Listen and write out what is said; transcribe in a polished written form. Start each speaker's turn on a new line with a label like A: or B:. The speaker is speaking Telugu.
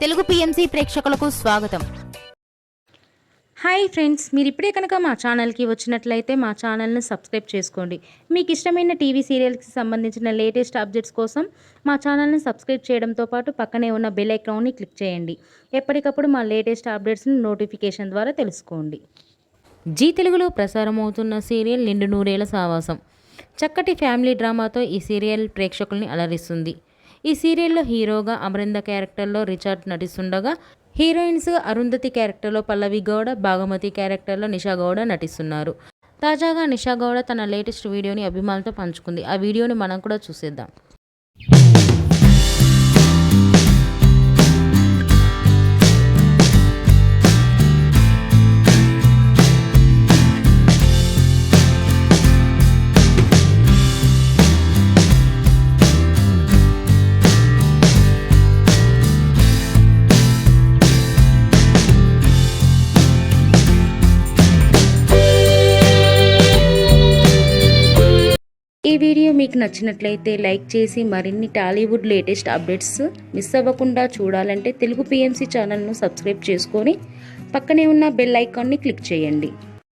A: తెలుగు పిఎంసి ప్రేక్షకులకు స్వాగతం.
B: హాయ్ ఫ్రెండ్స్, మీరు ఇప్పుడే కనుక మా ఛానల్కి వచ్చినట్లయితే మా ఛానల్ని సబ్స్క్రైబ్ చేసుకోండి. మీకు ఇష్టమైన టీవీ సీరియల్స్కి సంబంధించిన లేటెస్ట్ అప్డేట్స్ కోసం మా ఛానల్ని సబ్స్క్రైబ్ చేయడంతో పాటు పక్కనే ఉన్న బెల్ ఐకాన్ని క్లిక్ చేయండి. ఎప్పటికప్పుడు మా లేటెస్ట్ అప్డేట్స్ని నోటిఫికేషన్ ద్వారా తెలుసుకోండి. జీ తెలుగులో ప్రసారమవుతున్న సీరియల్ నిండు నూరేళ్ల సావాసం. చక్కటి ఫ్యామిలీ డ్రామాతో ఈ సీరియల్ ప్రేక్షకుల్ని అలరిస్తుంది. ఈ సీరియల్లో హీరోగా అమరింద క్యారెక్టర్లో రిచార్డ్ నటిస్తుండగా, హీరోయిన్స్ అరుంధతి క్యారెక్టర్లో పల్లవి గౌడ, భాగమతి క్యారెక్టర్లో నిషా గౌడ నటిస్తున్నారు. తాజాగా నిషా గౌడ తన లేటెస్ట్ వీడియోని అభిమానులతో పంచుకుంది. ఆ వీడియోని మనం కూడా చూసేద్దాం. ఈ వీడియో మీకు నచ్చినట్లయితే లైక్ చేసి మరిన్ని టాలీవుడ్ లేటెస్ట్ అప్డేట్స్ మిస్ అవ్వకుండా చూడాలంటే తెలుగు పిఎంసి ఛానల్ను సబ్స్క్రైబ్ చేసుకొని పక్కనే ఉన్న బెల్ ఐకాన్ని క్లిక్ చేయండి.